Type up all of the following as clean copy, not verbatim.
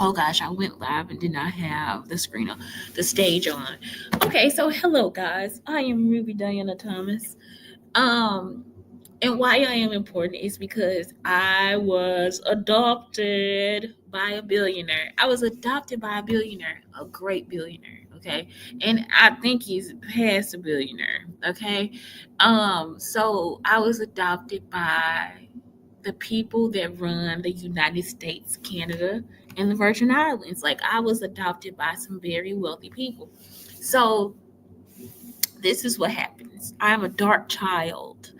Oh gosh, I went live and did not have the stage on. Okay, so hello guys. I am Ruby Diana Thomas. Um, and why I am important is because I was adopted by a billionaire. I was adopted by a billionaire, a great billionaire. Okay, and I think he's past a billionaire. Okay, so I was adopted by the people that run the United States, Canada, and the Virgin Islands. Like I was adopted by some very wealthy people. So this is what happens. I'm a dark child,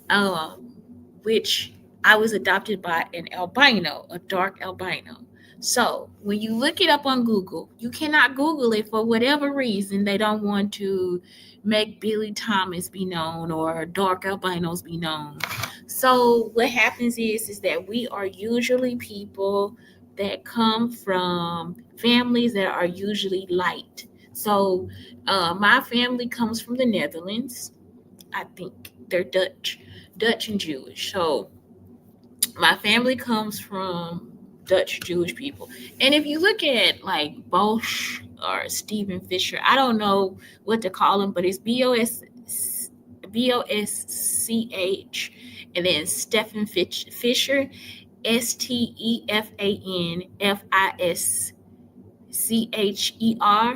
um, which I was adopted by an albino, a dark albino. So when you look it up on Google, you cannot Google it for whatever reason. They don't want to make Billy Thomas be known or dark albinos be known. So what happens is that we are usually people that come from families that are usually light. So my family comes from the Netherlands. I think they're Dutch and Jewish. So my family comes from Dutch Jewish people. And if you look at like Bosch or Stephen Fisher, I don't know what to call him, but it's Bosch and then Stephen Fisher, Stephenfischer.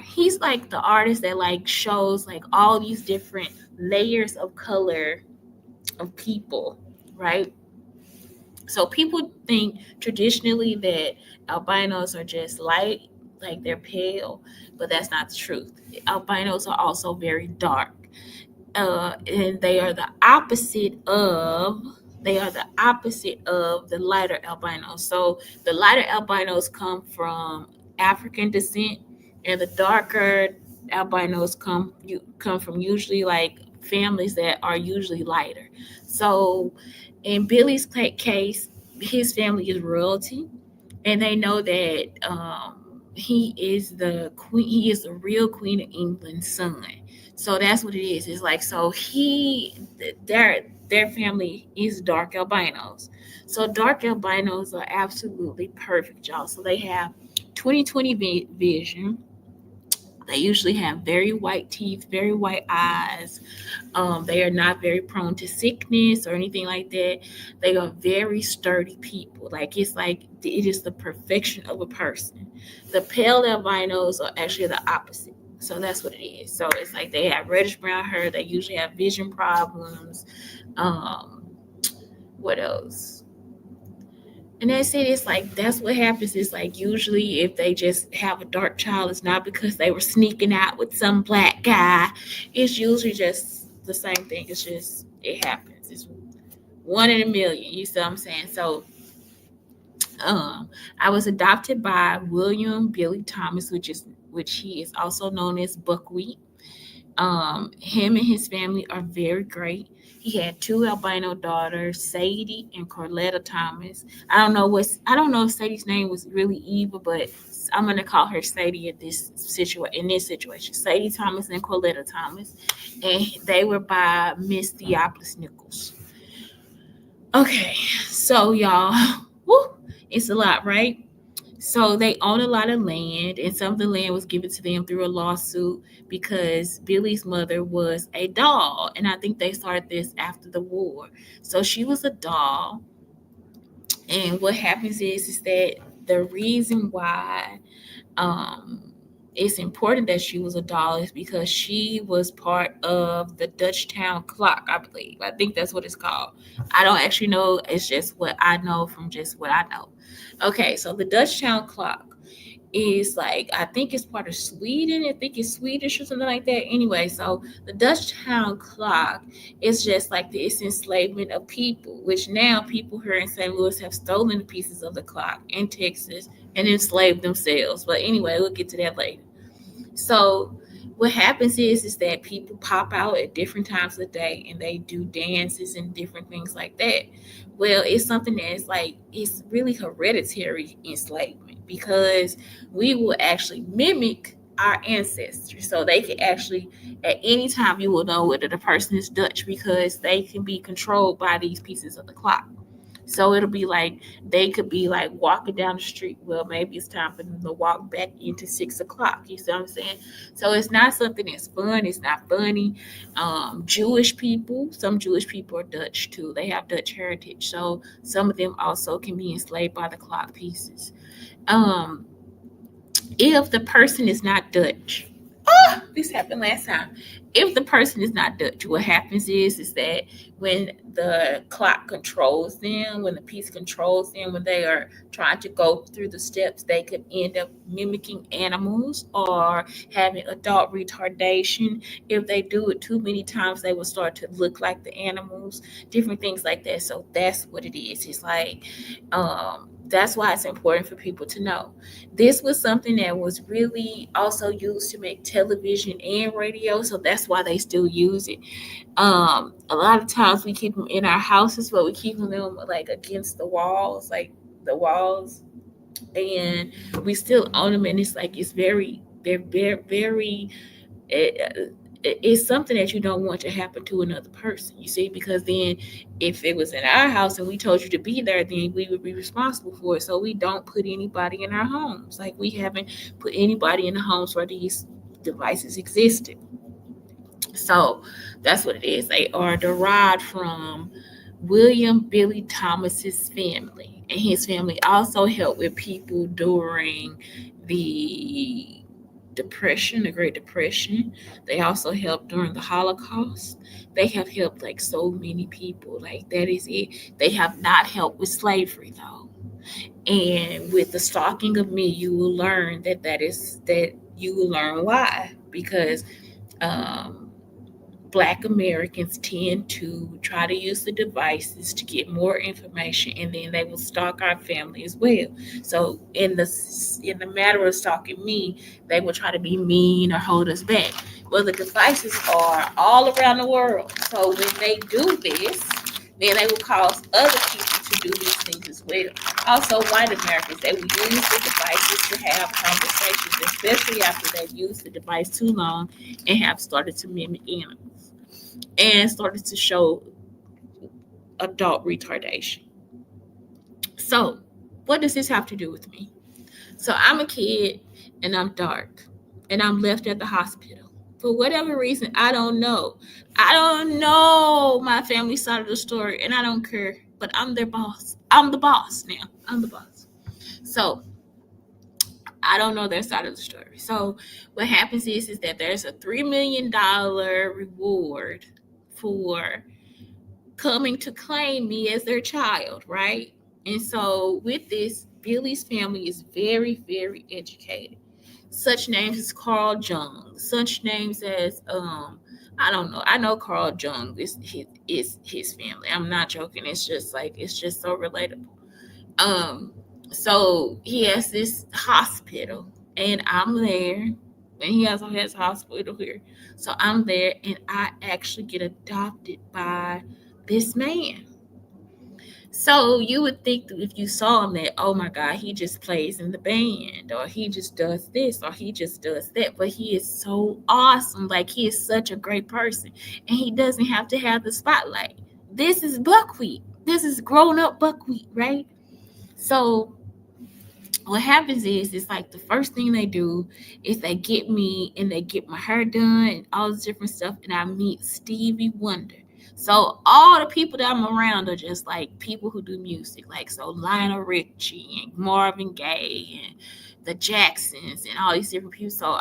He's like the artist that like shows like all these different layers of color of people, right? So people think traditionally that albinos are just light, like they're pale, but that's not the truth. Albinos are also very dark, and they are the opposite of the lighter albinos. So the lighter albinos come from African descent, and the darker albinos come from usually like families that are usually lighter. So in Billy's case, his family is royalty, and they know that he is the queen. He is the real Queen of England's son. So that's what it is. It's like so their family is dark albinos. So dark albinos are absolutely perfect, y'all. So they have 20/20 vision. They usually have very white teeth, very white eyes. They are not very prone to sickness or anything like that. They are very sturdy people. Like it is the perfection of a person. The pale albinos are actually the opposite. So that's what it is. So it's like they have reddish brown hair. They usually have vision problems. Um, what else? And that's it. It's like that's what happens. It's like usually if they just have a dark child, it's not because they were sneaking out with some black guy. It's usually just the same thing. It's just it happens. It's one in a million. You see what I'm saying? So um I was adopted by William Billy Thomas, which he is also known as Buckwheat. Him and his family are very great. He had two albino daughters, Sadie and Corletta Thomas. I don't know if Sadie's name was really Eva, but I'm gonna call her Sadie in this situation. Sadie Thomas and Corletta Thomas, and they were by Miss Theopolis Nichols. Okay, so y'all, woo, it's a lot, right? So they own a lot of land, and some of the land was given to them through a lawsuit because Billy's mother was a doll, and I think they started this after the war. So she was a doll, and what happens is that the reason why um, it's important that she was a doll is because she was part of the Dutchtown clock, I believe. I think that's what it's called. I don't actually know. It's just what I know from just what I know. Okay, so the Dutchtown clock is like I think it's part of Sweden. I think it's Swedish or something like that. Anyway, so the Dutchtown clock is just like it's enslavement of people, which now people here in St. Louis have stolen pieces of the clock in Texas and enslaved themselves. But anyway, we'll get to that later. So what happens is that people pop out at different times of the day and they do dances and different things like that. Well, it's something that's like it's really hereditary enslavement because we will actually mimic our ancestors. So they can actually at any time you will know whether the person is Dutch because they can be controlled by these pieces of the clock. So it'll be like they could be like walking down the street. Well, maybe it's time for them to walk back into 6 o'clock. You see what I'm saying? So it's not something that's fun. It's not funny. Some Jewish people are Dutch too. They have Dutch heritage. So some of them also can be enslaved by the clock pieces. Um, if the person is not Dutch, this happened last time. If the person is not Dutch, what happens is that when the clock controls them, when the piece controls them, when they are trying to go through the steps, they could end up mimicking animals or having adult retardation. If they do it too many times, they will start to look like the animals, different things like that. So that's what it is. It's like, that's why it's important for people to know. This was something that was really also used to make television and radio, so that's why they still use it. A lot of times we keep them in our houses, but we keep them like against the walls, like the walls, and we still own them. And it's like they're very it's something that you don't want to happen to another person, you see, because then if it was in our house and we told you to be there, then we would be responsible for it. So we don't put anybody in our homes. Like we haven't put anybody in the homes where these devices existed. So that's what it is. They are derived from William Billy Thomas's family, and his family also helped with people during the Depression, the Great Depression. They also helped during the Holocaust. They have helped like so many people. Like that is it. They have not helped with slavery though. And with the stalking of me, you will learn that you will learn why, because um, Black Americans tend to try to use the devices to get more information, and then they will stalk our family as well. So in the matter of stalking me, they will try to be mean or hold us back. Well, the devices are all around the world. So when they do this, then they will cause other people to do these things as well. Also, white Americans, they will use the devices to have conversations, especially after they've used the device too long and have started to mimic animals and started to show adult retardation. So, what does this have to do with me? So, I'm a kid and I'm dark and I'm left at the hospital. For whatever reason, I don't know. I don't know my family side of the story and I don't care, but I'm their boss. I'm the boss now. I'm the boss. So, I don't know their side of the story. So, what happens is that there's a $3 million reward for coming to claim me as their child, right? And so with this, Billy's family is very, very educated. Such names as Carl Jung, such names as I don't know. I know Carl Jung is his family. I'm not joking. It's just so relatable. Um, so he has this hospital, and I'm there, and he also has a hospital here. So I'm there, and I actually get adopted by this man. So you would think that if you saw him that, oh my God, he just plays in the band, or he just does this, or he just does that. But he is so awesome. Like he is such a great person. And he doesn't have to have the spotlight. This is buckwheat. This is grown up buckwheat, right? So what happens is it's like the first thing they do is they get me and they get my hair done and all this different stuff, and I meet Stevie Wonder. So all the people that I'm around are just like people who do music, like so Lionel Richie and Marvin Gaye and the Jacksons and all these different people. So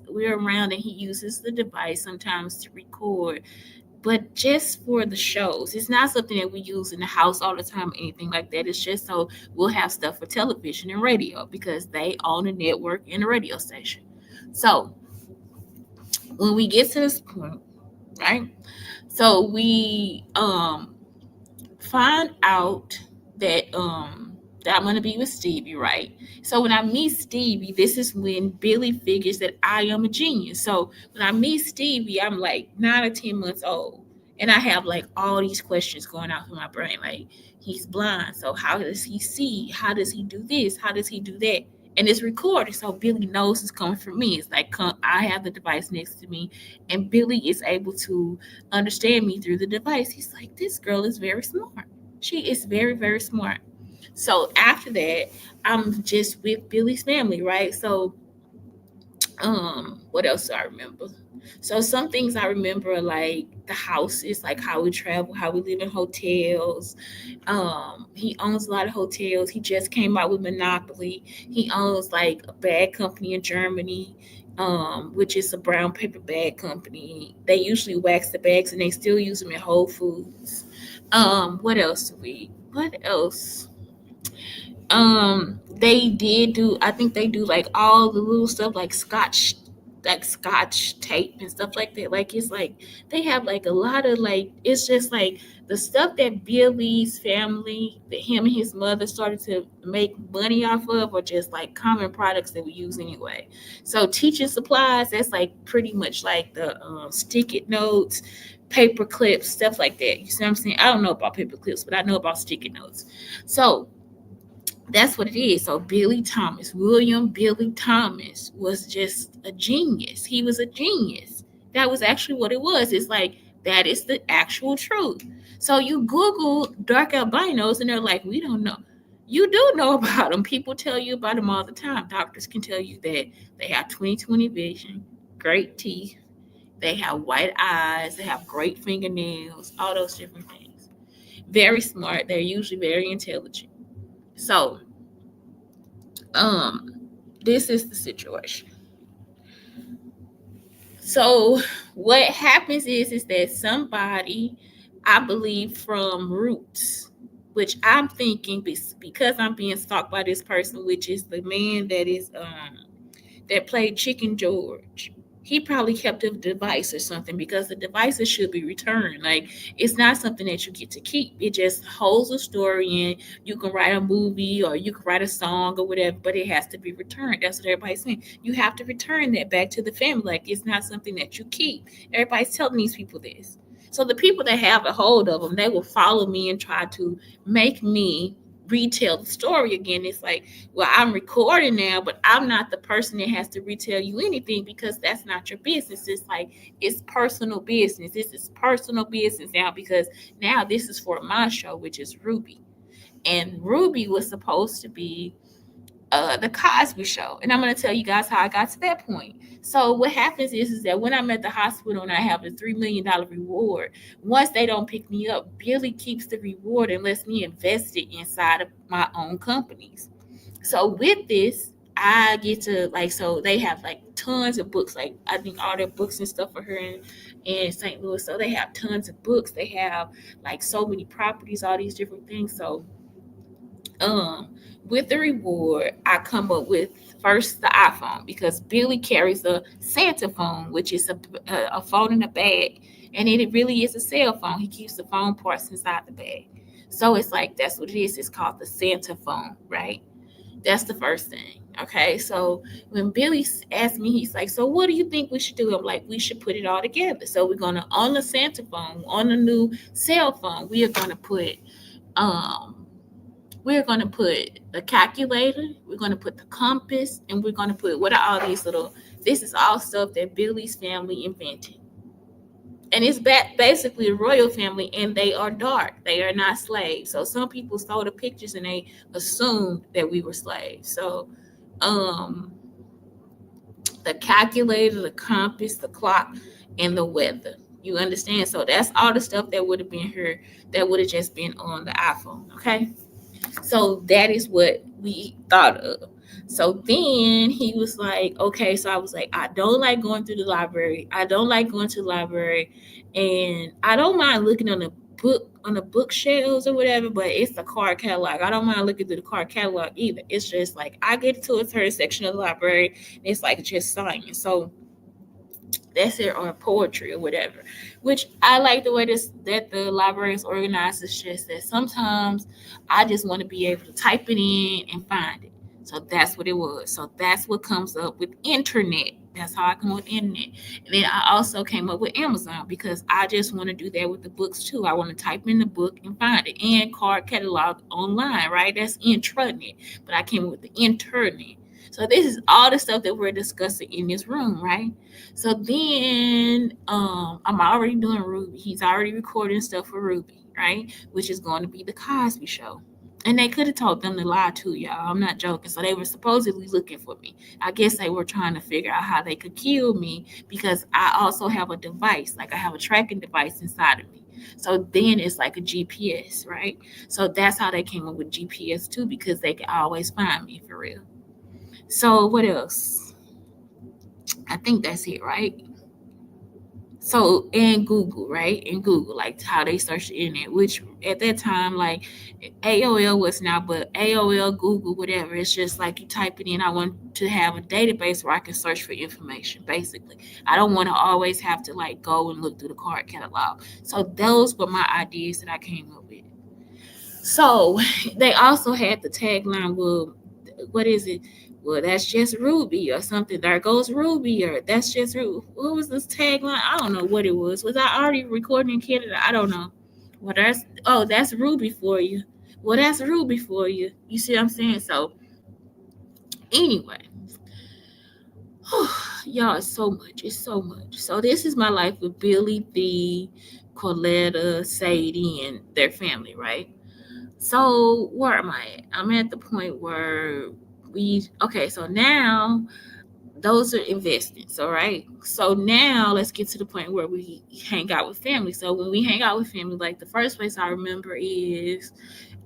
we're around, and he uses the device sometimes to record, but just for the shows. It's not something that we use in the house all the time or anything like that. It's just so we'll have stuff for television and radio because they own a network and a radio station. So when we get to this point, right? So we find out that I'm gonna be with Stevie, right? So when I meet Stevie, this is when Billy figures that I am a genius. So when I meet Stevie, I'm like 9 or 10 months old, and I have like all these questions going out in my brain. Like he's blind, so how does he see? How does he do this? How does he do that? And it's recorded, so Billy knows it's coming from me. It's like I have the device next to me, and Billy is able to understand me through the device. He's like, this girl is very smart. She is very, very smart. So after that, I'm just with Billy's family, right? So what else do I remember? So some things I remember are like the houses, like how we travel, how we live in hotels. He owns a lot of hotels. He just came out with Monopoly. He owns like a bag company in Germany, which is a brown paper bag company. They usually wax the bags and they still use them in Whole Foods. What else do we? What else? They did do, I think they do like all the little stuff like scotch tape and stuff like that. Like it's like they have like a lot of like, it's just like the stuff that Billy's family, that him and his mother started to make money off of, are just like common products that we use anyway. So teaching supplies, that's like pretty much like the stick it notes, paper clips, stuff like that. You see what I'm saying? I don't know about paper clips, but I know about sticky notes. So that's what it is. So William Billy Thomas was just a genius. He was a genius. That was actually what it was. It's like that is the actual truth. So you Google dark albinos and they're like, we don't know. You do know about them. People tell you about them all the time. Doctors can tell you that they have 20/20 vision, great teeth, they have white eyes, they have great fingernails, all those different things. Very smart. They're usually very intelligent. So um this is the situation. So what happens is that somebody, I believe from Roots, which I'm thinking because I'm being stalked by this person, which is the man that played Chicken George. He probably kept a device or something because the devices should be returned. Like it's not something that you get to keep. It just holds a story and you can write a movie or you can write a song or whatever, but it has to be returned. That's what everybody's saying. You have to return that back to the family. Like it's not something that you keep. Everybody's telling these people this. So the people that have a hold of them, they will follow me and try to make me retell the story again. It's like, well, I'm recording now, but I'm not the person that has to retell you anything because that's not your business. It's like it's personal business. This is personal business now because now this is for my show, which is Ruby. And Ruby was supposed to be the Cosby Show. And I'm going to tell you guys how I got to that point. So what happens is that when I'm at the hospital and I have a $3 million reward, once they don't pick me up, Billy keeps the reward and lets me invest it inside of my own companies. So with this, I get to like, so they have like tons of books, like I think all their books and stuff for her in St. Louis. So they have tons of books. They have like so many properties, all these different things. So um with the reward, I come up with first the iPhone because Billy carries a Santa phone, which is a phone in a bag, and it really is a cell phone. He keeps the phone parts inside the bag, so it's like that's what it is. It's called the Santa phone, right? That's the first thing. Okay, so when Billy asked me, he's like, "So what do you think we should do?" I'm like, "We should put it all together." So we're gonna on the Santa phone, on the new cell phone, we are gonna put um we're going to put the calculator, we're going to put the compass, and we're going to put what are all these little, this is all stuff that Billy's family invented. And it's basically a royal family, and they are dark. They are not slaves. So some people saw the pictures and they assumed that we were slaves. So um, the calculator, the compass, the clock, and the weather. You understand? So that's all the stuff that would have been here, that would have just been on the iPhone. Okay. So that is what we thought of. So then he was like, okay. So I was like, I don't like going through the library. I don't like going to the library. And I don't mind looking on the bookshelves or whatever, but it's the card catalog. I don't mind looking through the card catalog either. It's just like I get to a certain section of the library, and it's like just science. So that's it, or poetry or whatever. Which I like the way that the library is organized. It's just that sometimes I just want to be able to type it in and find it. So that's what it was. So that's what comes up with internet. That's how I come up with internet. And then I also came up with Amazon because I just want to do that with the books too. I want to type in the book and find it. And card catalog online, right? That's intranet. But I came up with the internet. So this is all the stuff that we're discussing in this room, right? So then I'm already doing Ruby. He's already recording stuff for Ruby, right? Which is going to be the Cosby Show. And they could have told them to lie too, y'all. I'm not joking. So they were supposedly looking for me. I guess they were trying to figure out how they could kill me because I also have a device, like I have a tracking device inside of me. So then it's like a GPS, right? So that's how they came up with GPS too, because they could always find me for real. So what else? I think that's it, right? So in Google, right? In Google, like how they search the internet, which at that time, like AOL was now, but AOL, Google, whatever, it's just like you type it in. I want to have a database where I can search for information, basically. I don't want to always have to like go and look through the card catalog. So those were my ideas that I came up with. So they also had the tagline, well, what is it? Well, that's just Ruby or something. There goes Ruby, or that's just Ruby. What was this tagline? I don't know what it was. Was I already recording in Canada? I don't know. Well, that's Ruby for you. Well, that's Ruby for you. You see what I'm saying? So anyway, y'all, it's so much. It's so much. So this is my life with Billy, the Coletta, Sadie, and their family, right? So where am I at? I'm at the point where so now those are investments, all right? So now let's get to the point where we hang out with family. So when we hang out with family, like the first place I remember is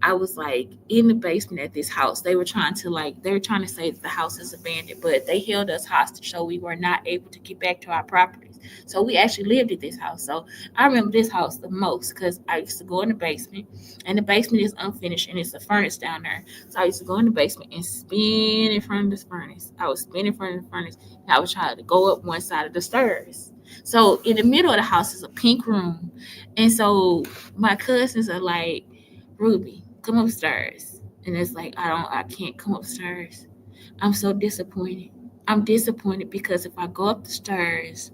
I was like in the basement at this house. They were trying to say that the house is abandoned, but they held us hostage, so we were not able to get back to our properties. So we actually lived at this house. So I remember this house the most because I used to go in the basement, and the basement is unfinished, and it's a furnace down there. So I used to go in the basement and spin in front of this furnace. I would spin in front of the furnace, and I would try to go up one side of the stairs. So in the middle of the house is a pink room, and so my cousins are like, Ruby, come upstairs. And it's like, I can't come upstairs. I'm so disappointed. I'm disappointed because if I go up the stairs,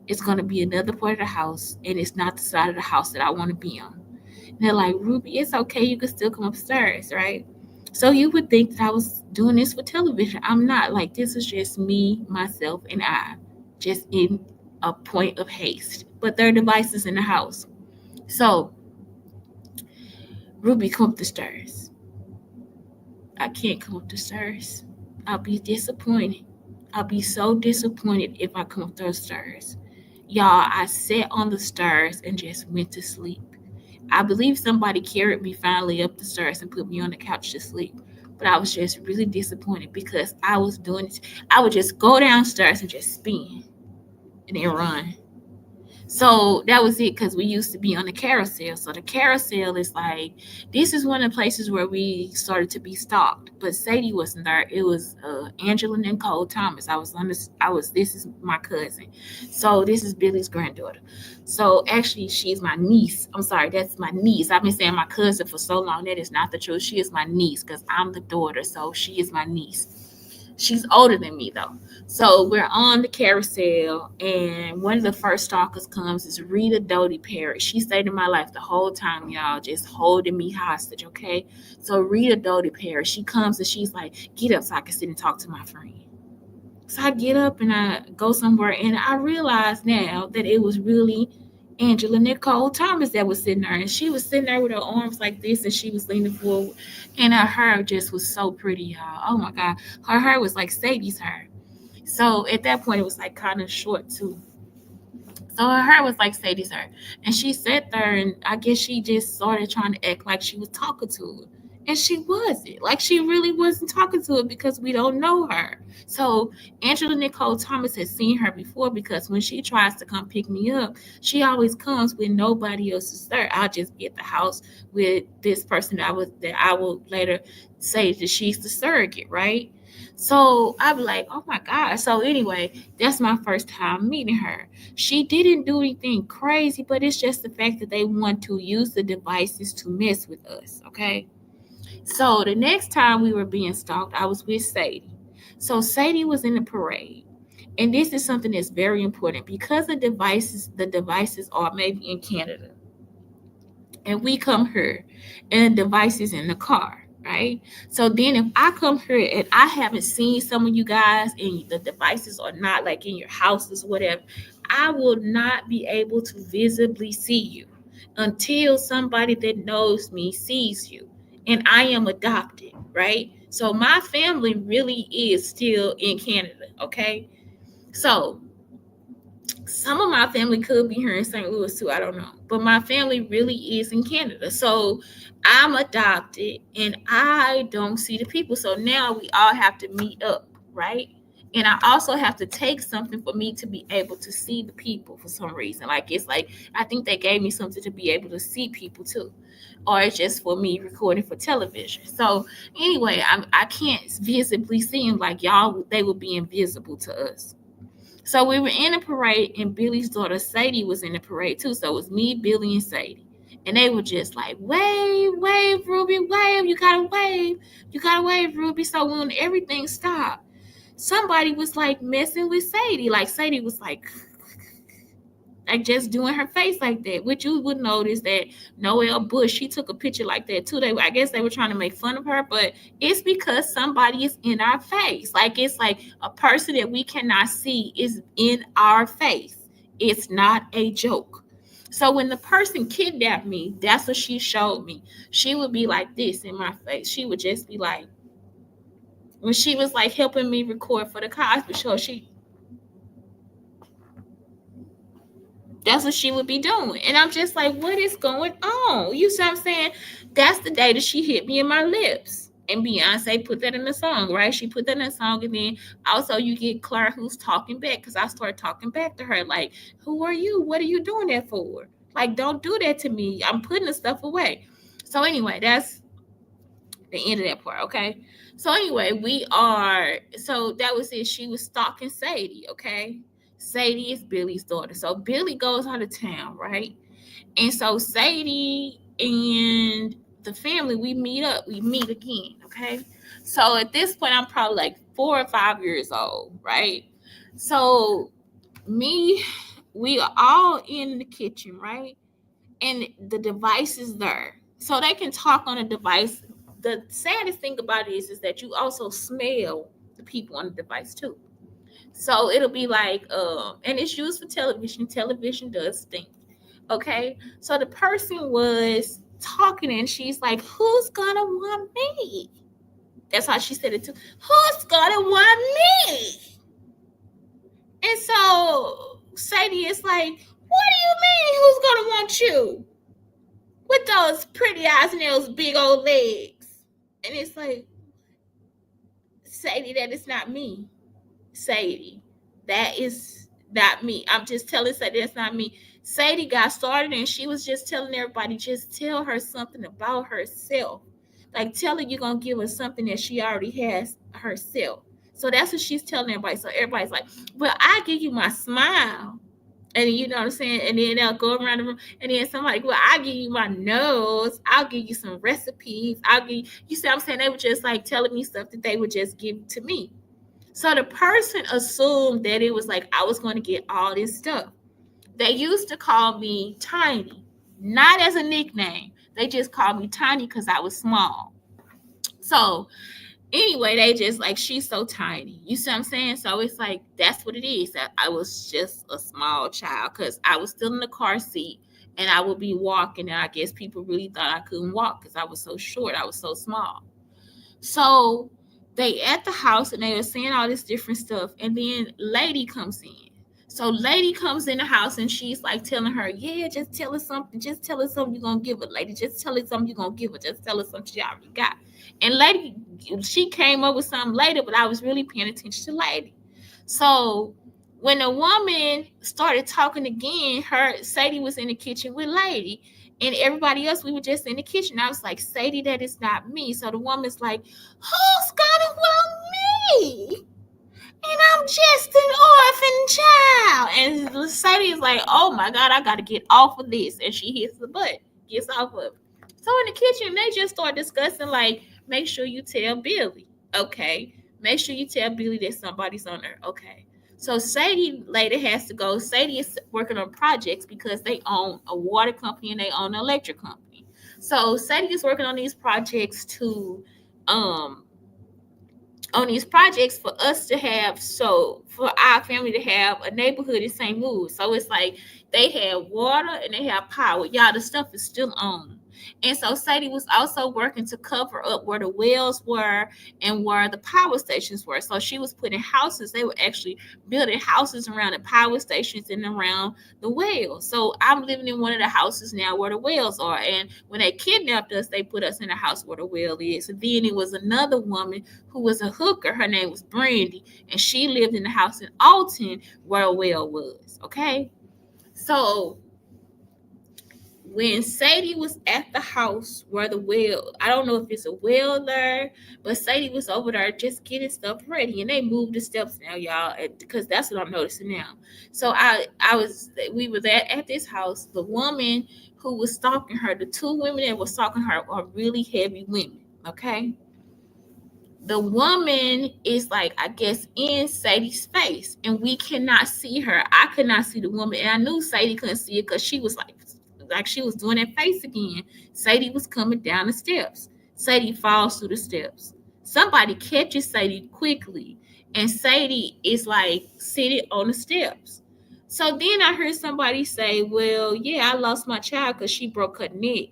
it's going to be another part of the house, and it's not the side of the house that I want to be on. And they're like, Ruby, it's okay. You can still come upstairs, right? So you would think that I was doing this for television. I'm not. Like, this is just me, myself, and I, just in a point of haste. But there are devices in the house. So Ruby, come up the stairs. I can't come up the stairs. I'll be disappointed. I'll be so disappointed if I come up those stairs. Y'all, I sat on the stairs and just went to sleep. I believe somebody carried me finally up the stairs and put me on the couch to sleep. But I was just really disappointed because I was doing it. I would just go downstairs and just spin and then run. So that was it because we used to be on the carousel. So the carousel is like, this is one of the places where we started to be stalked. But Sadie wasn't there. It was Angela Nicole Thomas. This is my cousin. So this is Billy's granddaughter. So actually, she's my niece. I'm sorry, that's my niece. I've been saying my cousin for so long. That is not the truth. She is my niece because I'm the daughter. So she is my niece. She's older than me though. So we're on the carousel, and one of the first stalkers comes is Rita Doty Perry. She stayed in my life the whole time, y'all, just holding me hostage, okay? So Rita Doty Perry, she comes and she's like, get up so I can sit and talk to my friend. So I get up and I go somewhere, and I realize now that it was really Angela Nicole Thomas that was sitting there, and she was sitting there with her arms like this, and she was leaning forward, and her hair just was so pretty, y'all. Oh my God, her hair was like Sadie's hair. So at that point, it was like kind of short too. So her hair was like Sadie's hair, and she sat there, and I guess she just started trying to act like she was talking to it, and she wasn't. Like she really wasn't talking to it because we don't know her. So Angela Nicole Thomas has seen her before because when she tries to come pick me up, she always comes when nobody else is there. I'll just be at the house with this person that I will later say that she's the surrogate, right? So I'd be like, oh my God. So anyway, that's my first time meeting her. She didn't do anything crazy, but it's just the fact that they want to use the devices to mess with us, okay? So the next time we were being stalked, I was with Sadie. So Sadie was in the parade. And this is something that's very important because the devices are maybe in Canada. And we come here and the devices in the car, right? So then if I come here and I haven't seen some of you guys and the devices are not like in your houses, whatever, I will not be able to visibly see you until somebody that knows me sees you. And I am adopted, right? So my family really is still in Canada, okay? So some of my family could be here in St. Louis too. I don't know. But my family really is in Canada. So I'm adopted and I don't see the people. So now we all have to meet up, right? And I also have to take something for me to be able to see the people for some reason. Like it's like I think they gave me something to be able to see people too. Or it's just for me recording for television. So anyway, I can't visibly see them like y'all, they would be invisible to us. So we were in a parade, and Billy's daughter Sadie was in the parade too. So it was me, Billy, and Sadie. And they were just like, wave, wave, Ruby, wave. You gotta wave, Ruby. So when everything stopped, somebody was like messing with Sadie. Like Sadie was like just doing her face like that, which you would notice that Noelle Bush, she took a picture like that too. I guess they were trying to make fun of her, but it's because somebody is in our face. Like it's like a person that we cannot see is in our face. It's not a joke. So when the person kidnapped me, that's what she showed me. She would be like this in my face. She would just be like, when she was like helping me record for the Cosby Show, that's what she would be doing. And I'm just like, what is going on? You see what I'm saying? That's the day that she hit me in my lips. And Beyonce put that in the song, right? She put that in the song. And then also you get Claire who's talking back because I started talking back to her. Like, who are you? What are you doing that for? Like, don't do that to me. I'm putting the stuff away. So anyway, that's the end of that part, okay? So anyway, so that was it. She was stalking Sadie, okay? Sadie is Billy's daughter. So Billy goes out of town, right? And so Sadie and the family, we meet again, okay? So at this point, I'm probably like 4 or 5 years old, right? So we are all in the kitchen, right? And the device is there. So they can talk on a device. The saddest thing about it is that you also smell the people on the device too. So it'll be like, and it's used for television. Television does stink. Okay. So the person was talking and she's like, who's gonna want me? That's how she said it too. Who's gonna want me? And so Sadie is like, what do you mean who's gonna want you? With those pretty eyes and those big old legs. And it's like, Sadie, that is not me. Sadie, that is not me. I'm just telling Sadie that's not me. Sadie got started and she was just telling everybody, just tell her something about herself. Like, tell her you're going to give her something that she already has herself. So that's what she's telling everybody. So everybody's like, well, I give you my smile. And you know what I'm saying? And then they'll go around the room. And then somebody, well, I'll give you my nose. I'll give you some recipes. You see what I'm saying? They were just like telling me stuff that they would just give to me. So the person assumed that it was like I was going to get all this stuff. They used to call me Tiny, not as a nickname. They just called me Tiny because I was small. So anyway, they just like, she's so tiny. You see what I'm saying? So it's like, that's what it is. I was just a small child because I was still in the car seat and I would be walking. And I guess people really thought I couldn't walk because I was so short. I was so small. So they at the house and they were saying all this different stuff. And then Lady comes in. So Lady comes in the house and she's like telling her, yeah, just tell her something. Just tell her something you're going to give her, Lady. Just tell her something you're going to give her. Just tell her something she already got. And Lady, she came up with something later, but I was really paying attention to Lady. So when the woman started talking again, Sadie was in the kitchen with Lady. And everybody else, we were just in the kitchen. I was like, Sadie, that is not me. So the woman's like, who's gonna want me? And I'm just an orphan child. And Sadie is like, oh my God, I gotta get off of this. And she hits the butt, gets off of it. So in the kitchen, they just start discussing, like, make sure you tell Billy. Okay. Make sure you tell Billy that somebody's on there. Okay. So Sadie later has to go. Sadie is working on projects because they own a water company and they own an electric company. So Sadie is working on these projects to on these projects for us to have, so for our family to have a neighborhood in St. Louis. So it's like they have water and they have power. Y'all, the stuff is still on. And so Sadie was also working to cover up where the wells were and where the power stations were. So she was putting houses, they were actually building houses around the power stations and around the wells. So I'm living in one of the houses now where the wells are. And when they kidnapped us, they put us in a house where the well is. And then it was another woman who was a hooker. Her name was Brandy, and she lived in the house in Alton where a well was. Okay. So when Sadie was at the house where the well, I don't know if it's a well there, but Sadie was over there just getting stuff ready, and they moved the steps now, y'all, because that's what I'm noticing now. So we were there at this house. The woman who was stalking her, the two women that were stalking her are really heavy women. Okay. The woman is like, I guess, in Sadie's face, and we cannot see her. I could not see the woman, and I knew Sadie couldn't see it because she was like she was doing that face again. Sadie was coming down the steps. Sadie falls through the steps. Somebody catches Sadie quickly, and Sadie is like sitting on the steps. So then I heard somebody say, well, yeah, I lost my child because she broke her neck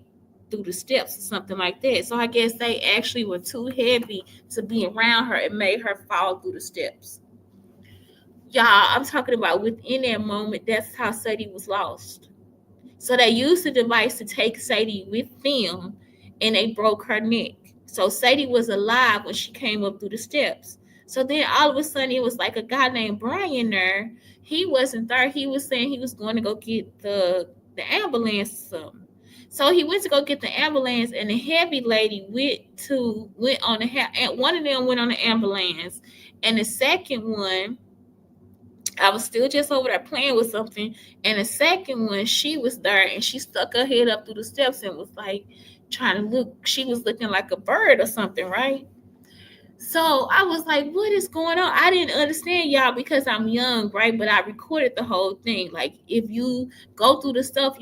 through the steps or something like that. So I guess they actually were too heavy to be around her and made her fall through the steps. Y'all, I'm talking about within that moment, that's how Sadie was lost. So they used the device to take Sadie with them, and they broke her neck. So Sadie was alive when she came up through the steps. So then all of a sudden it was like a guy named Brian there. He wasn't there. He was saying he was going to go get the ambulance or something. So he went to go get the ambulance, and the heavy lady went on and one of them went on the ambulance, and the second one, I was still just over there playing with something. And the second one, she was there, and she stuck her head up through the steps and was like trying to look. She was looking like a bird or something, right? So I was like, what is going on? I didn't understand, y'all, because I'm young, right? But I recorded the whole thing. Like, if you go through the stuff,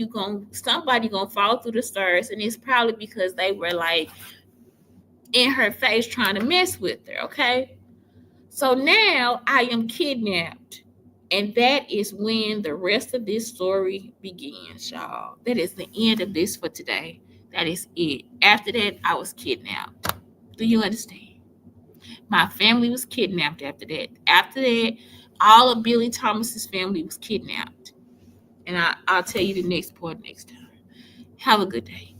somebody gonna fall through the stairs, and it's probably because they were like in her face trying to mess with her, okay? So now I am kidnapped. And that is when the rest of this story begins, y'all. That is the end of this for today. That is it. After that, I was kidnapped. Do you understand? My family was kidnapped after that. After that, all of Billy Thomas's family was kidnapped. And I'll tell you the next part next time. Have a good day.